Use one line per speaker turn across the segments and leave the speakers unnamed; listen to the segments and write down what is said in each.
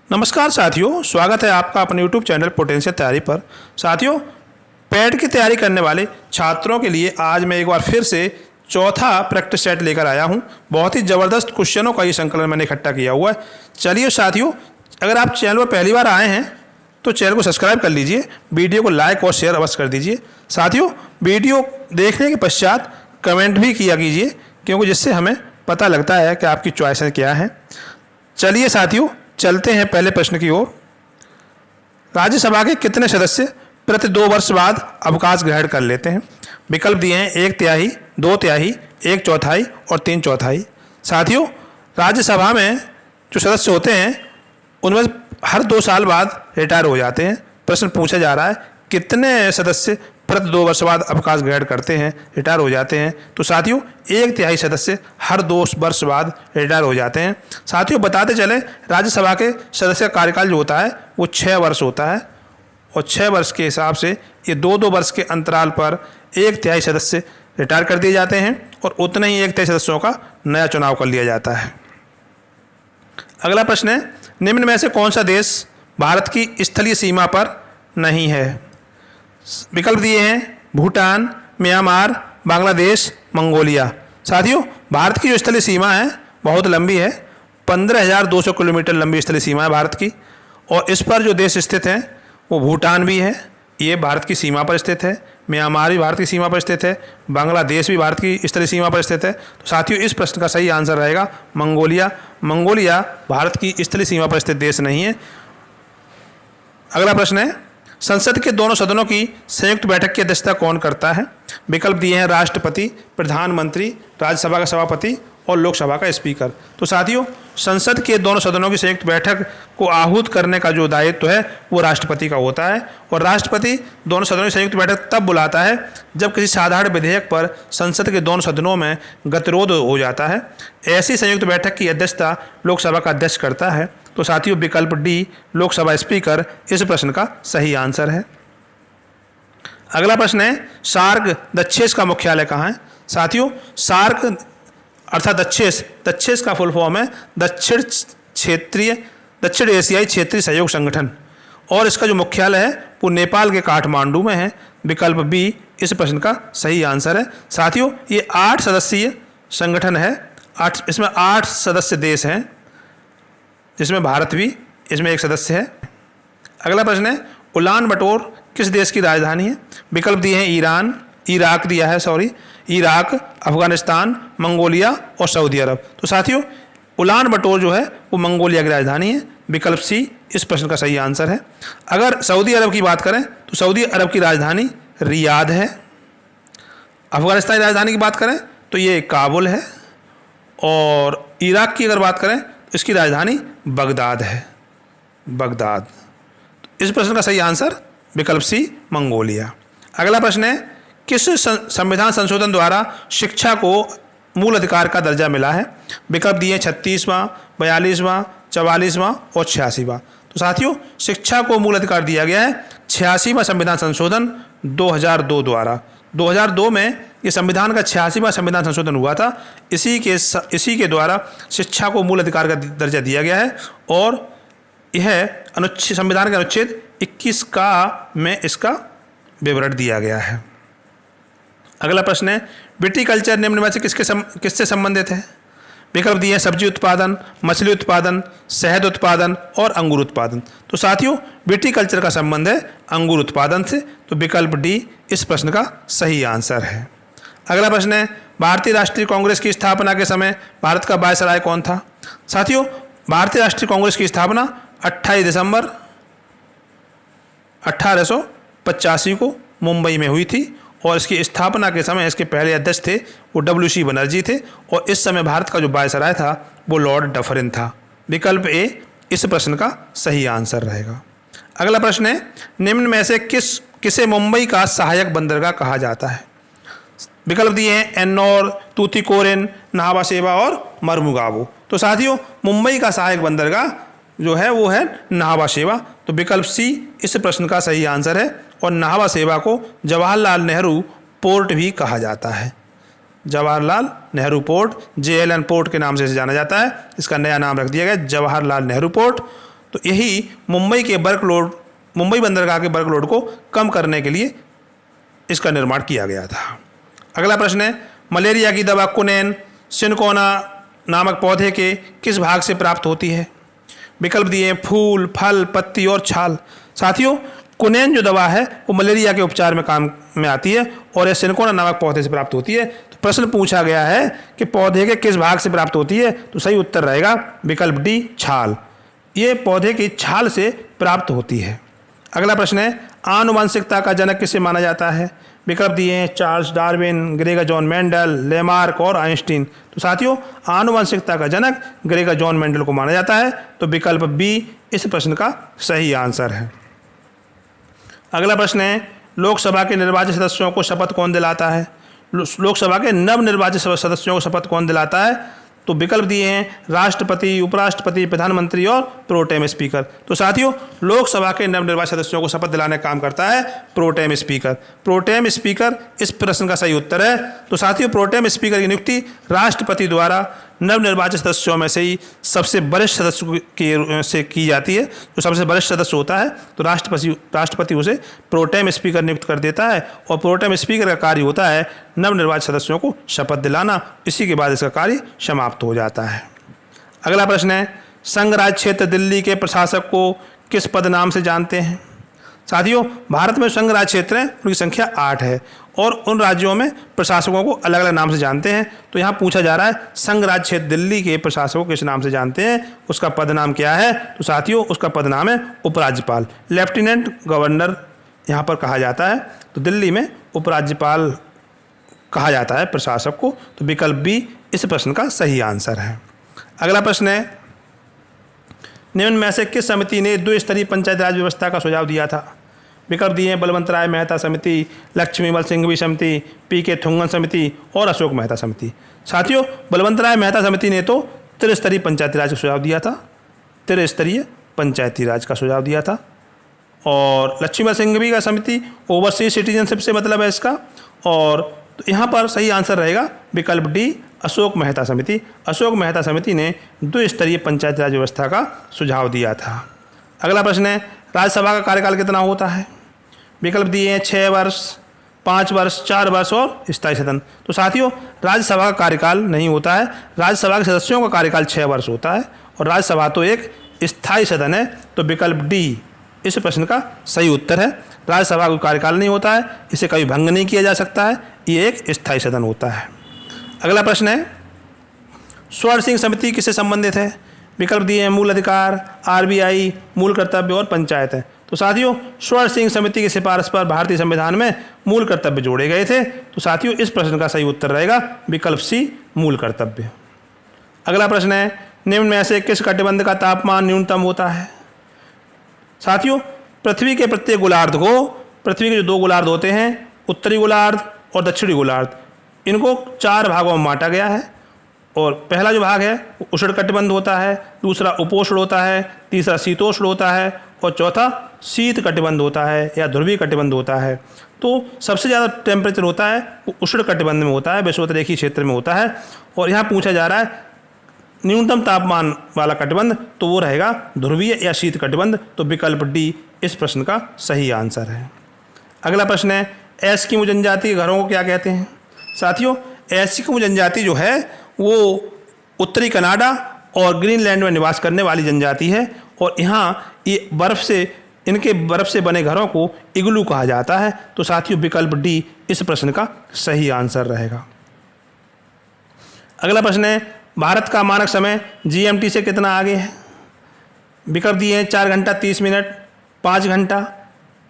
नमस्कार साथियों, स्वागत है आपका अपने YouTube चैनल पोटेंशियल तैयारी पर। साथियों, पैड की तैयारी करने वाले छात्रों के लिए आज मैं एक बार फिर से चौथा प्रैक्टिस सेट लेकर आया हूं। बहुत ही ज़बरदस्त क्वेश्चनों का ये संकलन मैंने इकट्ठा किया हुआ है। चलिए साथियों, अगर आप चैनल पर पहली बार आए हैं तो चैनल को सब्सक्राइब कर लीजिए, वीडियो को लाइक और शेयर अवश्य कर दीजिए। साथियों, वीडियो देखने के पश्चात कमेंट भी किया कीजिए, क्योंकि जिससे हमें पता लगता है कि आपकी चॉइसें क्या हैं। चलिए साथियों, चलते हैं पहले प्रश्न की ओर। राज्यसभा के कितने सदस्य प्रति 2 वर्ष बाद अवकाश ग्रहण कर लेते हैं? विकल्प दिए हैं 1/3, 2/3, 1/4 और 3/4। साथियों, राज्यसभा में जो सदस्य होते हैं उनमें हर 2 साल बाद रिटायर हो जाते हैं। प्रश्न पूछा जा रहा है कितने सदस्य प्रति 2 वर्ष बाद अवकाश ग्रहण करते हैं, रिटायर हो जाते हैं। तो साथियों, 1/3 सदस्य हर 2 वर्ष बाद रिटायर हो जाते हैं। साथियों, बताते चलें, राज्यसभा के सदस्य का कार्यकाल जो होता है वो 6 वर्ष होता है, और 6 वर्ष के हिसाब से ये 2-2 वर्ष के अंतराल पर 1/3 सदस्य रिटायर कर दिए जाते हैं, और उतने ही 1/3 सदस्यों का नया चुनाव कर लिया जाता है। अगला प्रश्न है, निम्न में से कौन सा देश भारत की स्थलीय सीमा पर नहीं है? विकल्प दिए हैं भूटान, म्यांमार, बांग्लादेश, मंगोलिया। साथियों, भारत की जो स्थलीय सीमा है बहुत लंबी है, 15,200 किलोमीटर लंबी स्थलीय सीमा है भारत की, और इस पर जो देश स्थित हैं वो भूटान भी है, ये भारत की सीमा पर स्थित है। म्यांमार भी भारत की सीमा पर स्थित है, बांग्लादेश भी भारत की स्थलीय सीमा पर स्थित है। तो साथियों, इस प्रश्न का सही आंसर रहेगा मंगोलिया। मंगोलिया भारत की स्थलीय सीमा पर स्थित देश नहीं है। अगला प्रश्न है, संसद के दोनों सदनों की संयुक्त बैठक की अध्यक्षता कौन करता है? विकल्प दिए हैं राष्ट्रपति, प्रधानमंत्री, राज्यसभा का सभापति और लोकसभा का स्पीकर। तो साथियों, संसद के दोनों सदनों की संयुक्त बैठक को आहूत करने का जो दायित्व है वो राष्ट्रपति का होता है, और राष्ट्रपति दोनों सदनों की संयुक्त बैठक तब बुलाता है जब किसी साधारण विधेयक पर संसद के दोनों सदनों में गतिरोध हो जाता है। ऐसी संयुक्त बैठक की अध्यक्षता लोकसभा का अध्यक्ष करता है। तो साथियों, विकल्प डी, लोकसभा स्पीकर, इस प्रश्न का सही आंसर है। अगला प्रश्न है, सार्क दक्षेस का मुख्यालय कहाँ है? साथियों, सार्क अर्थात दक्षेस का फुल फॉर्म है दक्षिण एशियाई क्षेत्रीय सहयोग संगठन, और इसका जो मुख्यालय है वो नेपाल के काठमांडू में है। विकल्प बी इस प्रश्न का सही आंसर है। साथियों, ये 8 सदस्यीय संगठन है, इसमें 8 सदस्य देश हैं, जिसमें भारत भी इसमें एक सदस्य है। अगला प्रश्न है, उलान बटोर किस देश की राजधानी है? विकल्प दिए हैं इराक, अफगानिस्तान, मंगोलिया और सऊदी अरब। तो साथियों, उलान बटोर जो है वो मंगोलिया की राजधानी है। विकल्प सी इस प्रश्न का सही आंसर है। अगर सऊदी अरब की बात करें तो सऊदी अरब की राजधानी रियाद है। अफगानिस्तान की राजधानी की बात करें तो ये काबुल है, और इराक की अगर बात करें तो इसकी राजधानी बगदाद है, बगदाद। इस प्रश्न का सही आंसर विकल्प सी, मंगोलिया। अगला प्रश्न है, किस संविधान संशोधन द्वारा शिक्षा को मूल अधिकार का दर्जा मिला है? विकल्प दिए 36वां, 42वां, 44वां और 86वां। तो साथियों, शिक्षा को मूल अधिकार दिया गया है 86वां संविधान संशोधन 2002 द्वारा। 2002 में ये संविधान का 86वां संविधान संशोधन हुआ था। इसी के द्वारा शिक्षा को मूल अधिकार का दर्जा दिया गया है, और यह संविधान के अनुच्छेद 21 में इसका विवरण दिया गया है। अगला प्रश्न है, विटीकल्चर निम्न में से किससे संबंधित है? विकल्प दिए हैं सब्जी उत्पादन, मछली उत्पादन, शहद उत्पादन और अंगूर उत्पादन। तो साथियों, विटीकल्चर का संबंध है अंगूर उत्पादन से। तो विकल्प डी इस प्रश्न का सही आंसर है। अगला प्रश्न है, भारतीय राष्ट्रीय कांग्रेस की स्थापना के समय भारत का वायसराय कौन था? साथियों, भारतीय राष्ट्रीय कांग्रेस की स्थापना 28 दिसंबर 1885 को मुंबई में हुई थी, और इसकी स्थापना के समय इसके पहले अध्यक्ष थे वो WC बनर्जी थे, और इस समय भारत का जो वायसराय था वो लॉर्ड डफरिन था। विकल्प ए इस प्रश्न का सही आंसर रहेगा। अगला प्रश्न है, निम्न में से किसे मुंबई का सहायक बंदरगाह कहा जाता है? विकल्प दिए हैं एन्नौर, तूतीकोरिन, नाहवा सेवा और मर्मुगावो। तो साथियों, मुंबई का सहायक बंदरगाह जो है वो है नाहवा सेवा। तो विकल्प सी इस प्रश्न का सही आंसर है, और नाहवा सेवा को जवाहरलाल नेहरू पोर्ट भी कहा जाता है। Jawaharlal Nehru port, JLN port के नाम से जाना जाता है। इसका नया नाम रख दिया गया जवाहरलाल नेहरू पोर्ट। तो यही मुंबई बंदरगाह के वर्कलोड को कम करने के लिए इसका निर्माण किया गया था। अगला प्रश्न है, मलेरिया की दवा कुनैन सिनकोना नामक पौधे के किस भाग से प्राप्त होती है? विकल्प दिए हैं फूल, फल, पत्ती और छाल। साथियों, कुनैन जो दवा है वो मलेरिया के उपचार में काम में आती है और यह सिनकोना नामक पौधे से प्राप्त होती है। तो प्रश्न पूछा गया है कि पौधे के किस भाग से प्राप्त होती है, तो सही उत्तर रहेगा विकल्प डी छाल। ये पौधे की छाल से प्राप्त होती है। अगला प्रश्न है, आनुवंशिकता का जनक किसे माना जाता है? विकल्प दिए हैं Charles Darwin, Gregor John Mendel, Lamarck और आइंस्टीन। तो साथियों, आनुवंशिकता का जनक ग्रेगर जॉन मेंडल को माना जाता है। तो विकल्प बी इस प्रश्न का सही आंसर है। अगला प्रश्न है, लोकसभा के निर्वाचित सदस्यों को शपथ कौन दिलाता है? लोकसभा के नवनिर्वाचित सदस्यों को शपथ कौन दिलाता है? तो विकल्प दिए हैं राष्ट्रपति, उपराष्ट्रपति, प्रधानमंत्री और प्रोटेम स्पीकर। तो साथियों, लोकसभा के नवनिर्वाचित सदस्यों को शपथ दिलाने का काम करता है प्रोटेम स्पीकर। प्रोटेम स्पीकर इस प्रश्न का सही उत्तर है। तो साथियों, प्रोटेम स्पीकर की नियुक्ति राष्ट्रपति द्वारा नवनिर्वाचित सदस्यों में से ही सबसे वरिष्ठ सदस्य से की जाती है। जो सबसे वरिष्ठ सदस्य होता है तो राष्ट्रपति उसे प्रोटेम स्पीकर नियुक्त कर देता है और प्रोटेम स्पीकर का कार्य होता है नवनिर्वाचित सदस्यों को शपथ दिलाना। इसी के बाद इसका कार्य समाप्त हो जाता है। अगला प्रश्न है, संघ राज्य क्षेत्र दिल्ली के प्रशासक को किस पद नाम से जानते हैं? साथियों, भारत में संघ राज्य क्षेत्र हैं, उनकी संख्या 8 है और उन राज्यों में प्रशासकों को अलग अलग नाम से जानते हैं। तो यहाँ पूछा जा रहा है संघ राज्य क्षेत्र दिल्ली के प्रशासकों को किस नाम से जानते हैं, उसका पद नाम क्या है? तो साथियों, उसका पद नाम है उपराज्यपाल, लेफ्टिनेंट गवर्नर यहाँ पर कहा जाता है। तो दिल्ली में उपराज्यपाल कहा जाता है प्रशासक को। तो विकल्प बी इस प्रश्न का सही आंसर है। अगला प्रश्न है, निम्न में से किस समिति ने द्विस्तरीय पंचायत राज व्यवस्था का सुझाव दिया था? विकल्प दिए हैं बलवंत राय मेहता समिति, लक्ष्मीमल सिंघवी समिति, पी.के. थुंगन समिति और अशोक मेहता समिति। साथियों, बलवंत राय मेहता समिति ने तो त्रिस्तरीय पंचायती राज का सुझाव दिया था, त्रिस्तरीय पंचायती राज का सुझाव दिया था। और लक्ष्मीमल सिंघवी का समिति ओवरसीज सिटीजनशिप से मतलब है इसका। और तो यहाँ पर सही आंसर रहेगा विकल्प डी अशोक मेहता समिति। अशोक मेहता समिति ने द्विस्तरीय पंचायती राज व्यवस्था का सुझाव दिया था। अगला प्रश्न है, राज्यसभा का कार्यकाल कितना होता है? विकल्प दिए हैं 6 वर्ष, 5 वर्ष, 4 वर्ष और स्थायी सदन। तो साथियों, राज्यसभा का कार्यकाल नहीं होता है, राज्यसभा के सदस्यों का कार्यकाल 6 वर्ष होता है और राज्यसभा तो एक स्थायी सदन है। तो विकल्प डी इस प्रश्न का सही उत्तर है। राज्यसभा का कार्यकाल नहीं होता है, इसे कभी भंग नहीं किया जा सकता है, ये एक स्थायी सदन होता है। अगला प्रश्न है, स्वर्ण सिंह समिति किससे संबंधित है? विकल्प दिए हैं मूल अधिकार, आरबीआई, मूल कर्तव्य और पंचायत है। तो साथियों, स्वर्ण सिंह समिति की सिफारिश पर भारतीय संविधान में मूल कर्तव्य जोड़े गए थे। तो साथियों, इस प्रश्न का सही उत्तर रहेगा विकल्प सी मूल कर्तव्य। अगला प्रश्न है, निम्न में से किस कटिबंध का तापमान न्यूनतम होता है? साथियों, पृथ्वी के प्रत्येक गोलार्ध को, पृथ्वी के जो 2 गोलार्ध होते हैं, उत्तरी गोलार्ध और दक्षिणी गोलार्ध, इनको 4 भागों में बांटा गया है। और पहला जो भाग है वो उष्ण कटिबंध होता है, दूसरा उपोष्ण होता है, तीसरा शीतोष्ण होता है और चौथा शीत कटिबंध होता है या ध्रुवीय कटिबंध होता है। तो सबसे ज़्यादा टेम्परेचर होता है वो उष्ण कटिबंध में होता है, विषुवतरेखीय क्षेत्र में होता है। और यहाँ पूछा जा रहा है न्यूनतम तापमान वाला कटिबंध, तो वो रहेगा ध्रुवीय या शीत कटिबंध। तो विकल्प डी इस प्रश्न का सही आंसर है। अगला प्रश्न है, एस्किमो जनजाति के घरों को क्या कहते हैं? साथियों, एस्किमो जनजाति जो है वो उत्तरी कनाडा और ग्रीनलैंड में निवास करने वाली जनजाति है और यहाँ ये इनके बर्फ़ से बने घरों को इग्लू कहा जाता है। तो साथियों, विकल्प डी इस प्रश्न का सही आंसर रहेगा। अगला प्रश्न है, भारत का मानक समय जीएमटी से कितना आगे है? विकल्प दिए हैं 4 घंटा 30 मिनट, 5 घंटा,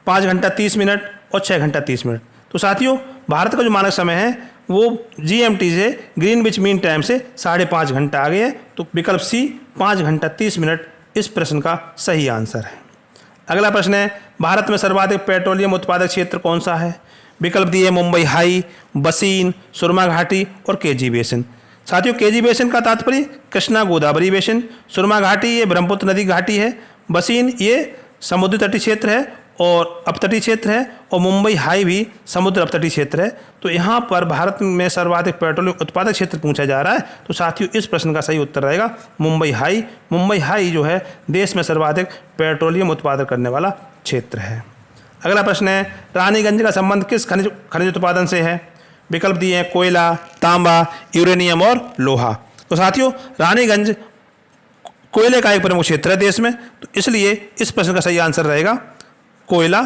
5 घंटा 30 मिनट और 6 घंटा 30 मिनट। तो साथियों, भारत का जो मानक समय है वो जीएमटी से ग्रीनविच मीन टाइम से 5.5 घंटा आगे है। तो विकल्प सी 5 घंटा 30 मिनट इस प्रश्न का सही आंसर है। अगला प्रश्न है, भारत में सर्वाधिक पेट्रोलियम उत्पादक क्षेत्र कौन सा है? विकल्प दिए मुंबई हाई, बसीन, सुरमा घाटी और केजी बेसिन। साथियों, केजी बेसिन का तात्पर्य कृष्णा गोदावरी बेसिन, सुरमा घाटी ये ब्रह्मपुत्र नदी घाटी है, बसीन ये समुद्र तटीय क्षेत्र है और अपतटीय क्षेत्र है, और मुंबई हाई भी समुद्र अपतटीय क्षेत्र है। तो यहाँ पर भारत में सर्वाधिक पेट्रोलियम उत्पादक क्षेत्र पूछा जा रहा है। तो साथियों इस प्रश्न का सही उत्तर रहेगा मुंबई हाई। मुंबई हाई जो है देश में सर्वाधिक पेट्रोलियम उत्पादन करने वाला क्षेत्र है। अगला प्रश्न है, रानीगंज का संबंध किस खनिज उत्पादन से है? विकल्प दिए हैं कोयला, तांबा, यूरेनियम और लोहा। तो साथियों रानीगंज कोयले का एक प्रमुख क्षेत्र है देश में, तो इसलिए इस प्रश्न का सही आंसर रहेगा कोयला।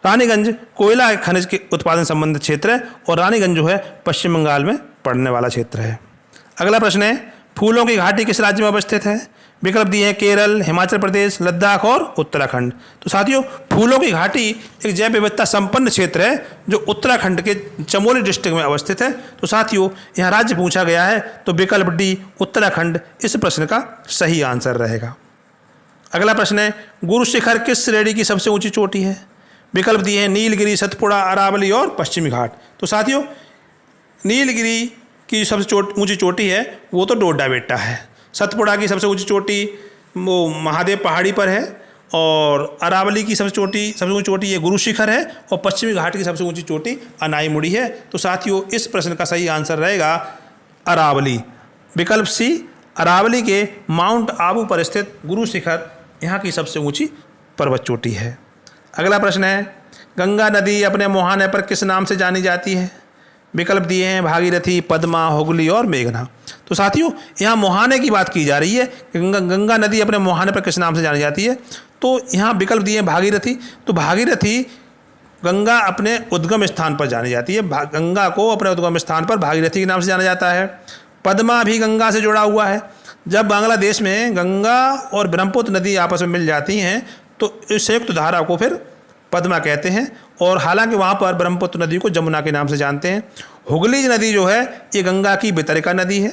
रानीगंज कोयला खनिज के उत्पादन संबंधित क्षेत्र है, और रानीगंज जो है पश्चिम बंगाल में पड़ने वाला क्षेत्र है। अगला प्रश्न है, फूलों की घाटी किस राज्य में अवस्थित है? विकल्प दिए हैं केरल, हिमाचल प्रदेश, लद्दाख और उत्तराखंड। तो साथियों फूलों की घाटी एक जैव विविधता संपन्न क्षेत्र है जो उत्तराखंड के चमोली डिस्ट्रिक्ट में अवस्थित है। तो साथियों यहाँ राज्य पूछा गया है, तो विकल्प डी उत्तराखंड इस प्रश्न का सही आंसर रहेगा। अगला प्रश्न है, गुरु शिखर किस श्रेणी की सबसे ऊंची चोटी है? विकल्प दिए हैं नीलगिरी, सतपुड़ा, अरावली और पश्चिमी घाट। तो साथियों नीलगिरी की सबसे ऊंची चोटी है वो तो डोडा बेट्टा है। सतपुड़ा की सबसे ऊंची चोटी वो महादेव पहाड़ी पर है, और अरावली की सबसे ऊंची चोटी ये गुरु शिखर है, और पश्चिमी घाट की सबसे ऊंची चोटी अनाईमुड़ी है। तो साथियों इस प्रश्न का सही आंसर रहेगा अरावली। विकल्प सी अरावली के माउंट आबू पर स्थित गुरु शिखर यहाँ की सबसे ऊंची पर्वत चोटी है। अगला प्रश्न है, गंगा नदी अपने मुहाने पर किस नाम से जानी जाती है? विकल्प दिए हैं भागीरथी, पद्मा, हुगली और मेघना। तो साथियों यहाँ मुहाने की बात की जा रही है, गंगा नदी अपने मुहाने पर किस नाम से जानी जाती है? तो यहाँ विकल्प दिए हैं भागीरथी। तो भागीरथी गंगा अपने उद्गम स्थान पर जानी जाती है, गंगा को अपने उद्गम स्थान पर भागीरथी के नाम से जाना जाता है। पद्मा भी गंगा से जुड़ा हुआ है। जब बांग्लादेश में गंगा और ब्रह्मपुत्र नदी आपस में मिल जाती हैं तो इस संयुक्त धारा को फिर पद्मा कहते हैं, और हालांकि वहाँ पर ब्रह्मपुत्र नदी को जमुना के नाम से जानते हैं। हुगली नदी जो है ये गंगा की वितरिका नदी है,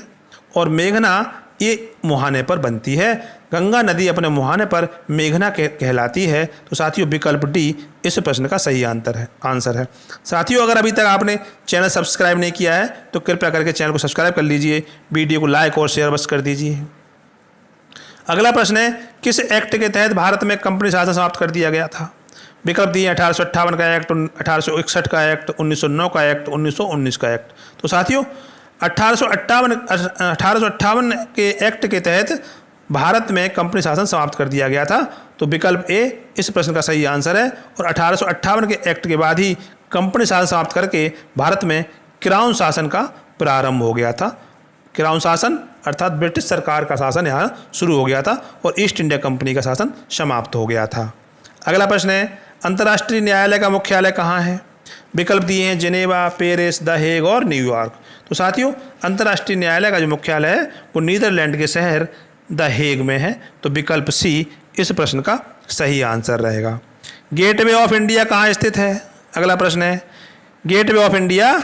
और मेघना ये मुहाने पर बनती है। गंगा नदी अपने मुहाने पर मेघना कहलाती है। तो साथियों विकल्प डी इस प्रश्न का सही आंसर है। साथियों अगर अभी तक आपने चैनल सब्सक्राइब नहीं किया है तो कृपया करके चैनल को सब्सक्राइब कर लीजिए, वीडियो को लाइक और शेयर बस कर दीजिए। अगला प्रश्न है, किस एक्ट के तहत भारत में कंपनी शासन समाप्त कर दिया गया था? विकल्प दिए 1858 का एक्ट, 1861 का एक्ट, 1909 का एक्ट, 1919 का एक्ट। तो साथियों 1858 के एक्ट के तहत भारत में कंपनी शासन समाप्त कर दिया गया था। तो विकल्प ए इस प्रश्न का सही आंसर है, और 1858 के एक्ट के बाद ही कंपनी शासन समाप्त करके भारत में क्राउन शासन का प्रारंभ हो गया था। क्राउन शासन अर्थात ब्रिटिश सरकार का शासन यहाँ शुरू हो गया था, और ईस्ट इंडिया कंपनी का शासन समाप्त हो गया था। अगला प्रश्न है, अंतर्राष्ट्रीय न्यायालय का मुख्यालय कहाँ है? विकल्प दिए हैं जेनेवा, पेरिस, द हेग और न्यूयॉर्क। तो साथियों अंतर्राष्ट्रीय न्यायालय का जो मुख्यालय है वो नीदरलैंड के शहर द हेग में है। तो विकल्प सी इस प्रश्न का सही आंसर रहेगा। गेटवे ऑफ इंडिया कहाँ स्थित है? अगला प्रश्न है, गेटवे ऑफ इंडिया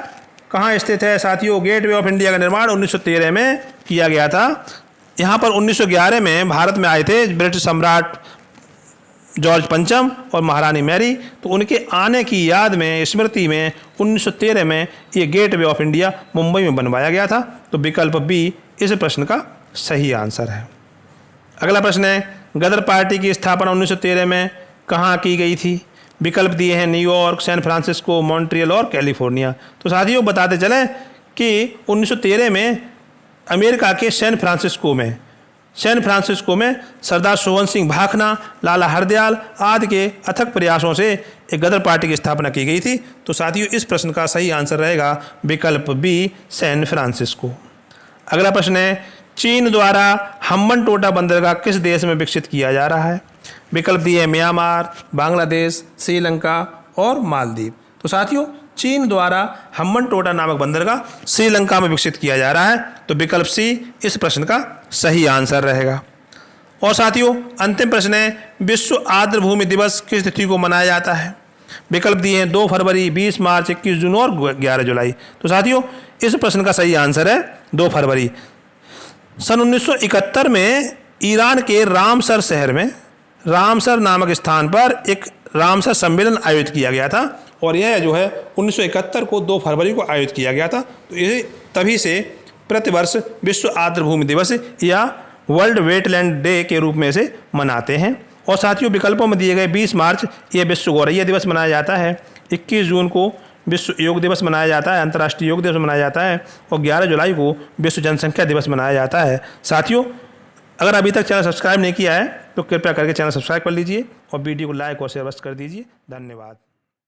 कहाँ स्थित है? साथियों गेटवे ऑफ इंडिया का निर्माण 1913 में किया गया था। यहाँ पर 1911 में भारत में आए थे ब्रिटिश सम्राट जॉर्ज पंचम और महारानी मैरी। तो उनके आने की याद में, स्मृति में 1913 में ये गेटवे ऑफ इंडिया मुंबई में बनवाया गया था। तो विकल्प बी इस प्रश्न का सही आंसर है। अगला प्रश्न है, गदर पार्टी की स्थापना 1913 में कहाँ की गई थी? विकल्प दिए हैं न्यूयॉर्क, सैन फ्रांसिस्को, मॉन्ट्रियल और कैलिफोर्निया। तो साथियों बताते चलें कि 1913 में अमेरिका के सैन फ्रांसिस्को में सरदार सोवन सिंह भाखना, लाला हरदयाल आदि के अथक प्रयासों से एक गदर पार्टी की स्थापना की गई थी। तो साथियों इस प्रश्न का सही आंसर रहेगा विकल्प बी सैन फ्रांसिस्को। अगला प्रश्न है, चीन द्वारा हम्बनटोटा बंदरगाह किस देश में विकसित किया जा रहा है? विकल्प दिए म्यांमार, बांग्लादेश, श्रीलंका और मालदीव। तो साथियों चीन द्वारा हम्बनटोटा नामक बंदरगाह श्रीलंका में विकसित किया जा रहा है। तो विकल्प सी इस प्रश्न का सही आंसर रहेगा। और साथियों अंतिम प्रश्न है, विश्व आर्द्र भूमि दिवस किस तिथि को मनाया जाता है? विकल्प दिए हैं 2 फरवरी, 20 मार्च, 21 जून और 11 जुलाई। तो साथियों इस प्रश्न का सही आंसर है 2 फरवरी। सन 1971 में ईरान के रामसर शहर में रामसर नामक स्थान पर एक रामसर सम्मेलन आयोजित किया गया था, और यह जो है 1971 को 2 फरवरी को आयोजित किया गया था। तो ये तभी से प्रतिवर्ष विश्व आर्द्र भूमि दिवस या वर्ल्ड वेटलैंड डे के रूप में से मनाते हैं। और साथियों विकल्पों में दिए गए 20 मार्च ये विश्व गौरैया दिवस मनाया जाता है, 21 जून को विश्व योग दिवस मनाया जाता है, अंतर्राष्ट्रीय योग दिवस मनाया जाता है, और 11 जुलाई को विश्व जनसंख्या दिवस मनाया जाता है। साथियों अगर अभी तक चैनल सब्सक्राइब नहीं किया है तो कृपया करके चैनल सब्सक्राइब कर लीजिए और वीडियो को लाइक और शेयर अवश्य कर दीजिए। धन्यवाद।